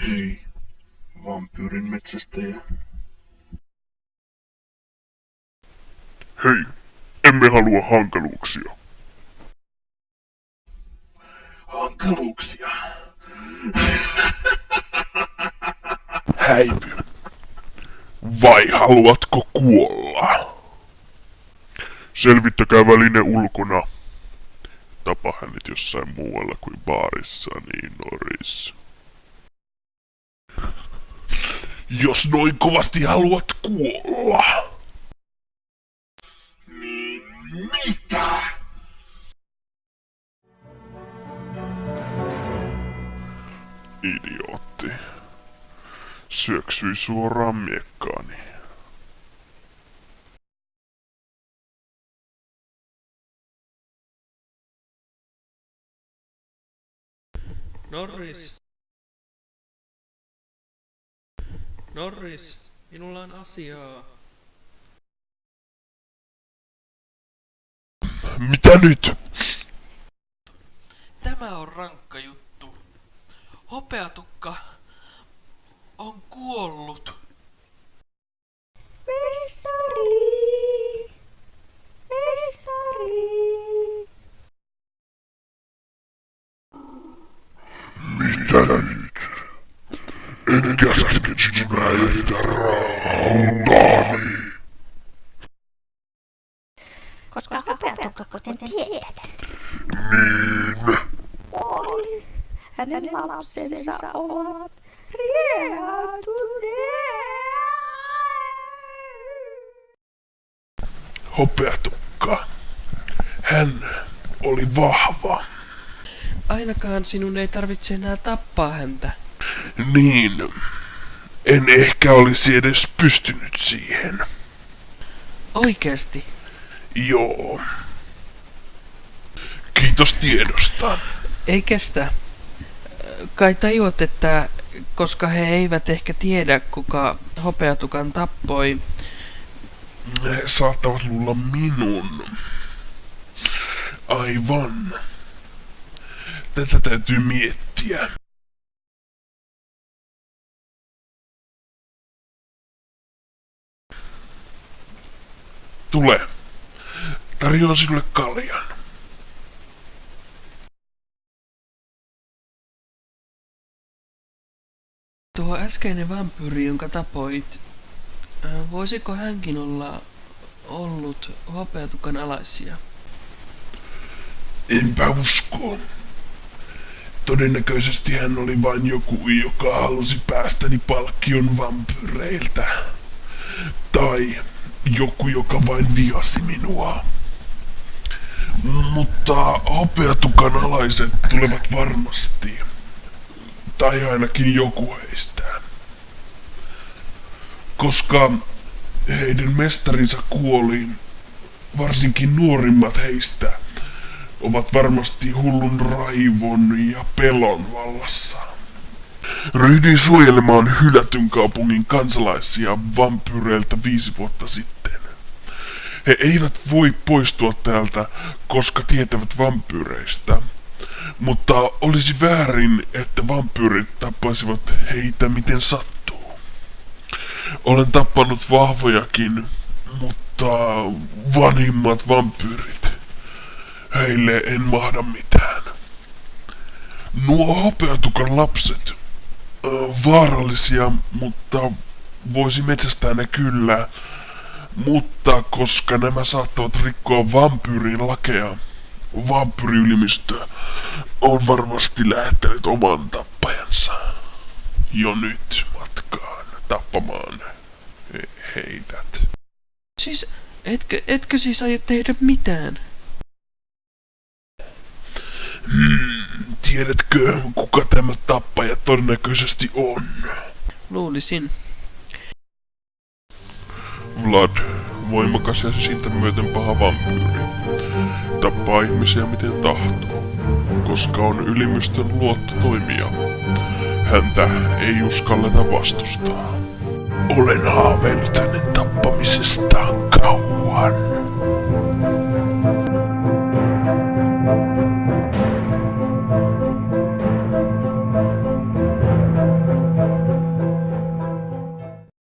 Hei, vampyyrin metsästäjä. Hei, emme halua hankaluuksia. Hankaluuksia. Häipy. Vai haluatko kuolla? Selvittäkää väline ulkona. Tapa hänet jossain muualla kuin baarissa, niin Norris. Jos noin kovasti haluat kuolla. Niin mitä? Idiootti. Syöksyi suoraan miekkaani. Norris. Norris, minulla on asiaa. Mitä nyt? Tämä on rankka juttu. Hopeatukka on kuollut. Mestari! Mestari! Mitä nyt? En käske sinun äiditä rautaani. Koska hopeatukka, kuten tiedät, Niin. oli. Hänen lapsensa ovat riehatuneet. Hopeatukka. Hän oli vahva. Ainakaan sinun ei tarvitse enää tappaa häntä. Niin. En ehkä olisi edes pystynyt siihen. Oikeesti. Joo. Kiitos tiedosta. Ei kestä. Kai tajuat, että koska he eivät ehkä tiedä, kuka hopeatukan tappoi. He saattavat luulla minun. Aivan. Tätä täytyy miettiä. Tule. Tarjoan sinulle kaljan. Tuo äskeinen vampyyri, jonka tapoit, voisiko hänkin olla ollut hopeatukan alaisia? Enpä usko. Todennäköisesti hän oli vain joku, joka halusi päästäni palkkion vampyyreiltä. Tai joku, joka vain vihasi minua. Mutta hopeatukan alaiset tulevat varmasti. Tai ainakin joku heistä. Koska heidän mestarinsa kuoli, varsinkin nuorimmat heistä ovat varmasti hullun raivon ja pelon vallassa. Ryhdyin suojelemaan hylätyn kaupungin kansalaisia vampyyreiltä 5 vuotta sitten. He eivät voi poistua täältä, koska tietävät vampyyreistä. Mutta olisi väärin, että vampyyrit tappaisivat heitä miten sattuu. Olen tappanut vahvojakin, mutta vanhimmat vampyyrit, heille en mahda mitään. Nuo hopeatukan lapset, vaarallisia, mutta voisi metsästää ne kyllä. Mutta koska nämä saattavat rikkoa vampyyrin lakeja, vampyyri-ylimistö on varmasti lähettänyt oman tappajansa jo nyt matkaan tappamaan heidät. Siis, etkö siis aio tehdä mitään? Tiedätkö, kuka tämä tappaja todennäköisesti on? Luulisin. Vlad, voimakas ja siitä myöten paha vampyyri. Tappaa ihmisiä miten tahtoo, koska on ylimystön luottotoimija. Häntä ei uskalleta vastustaa. Olen haaveillut hänen tappamisestaan kauan.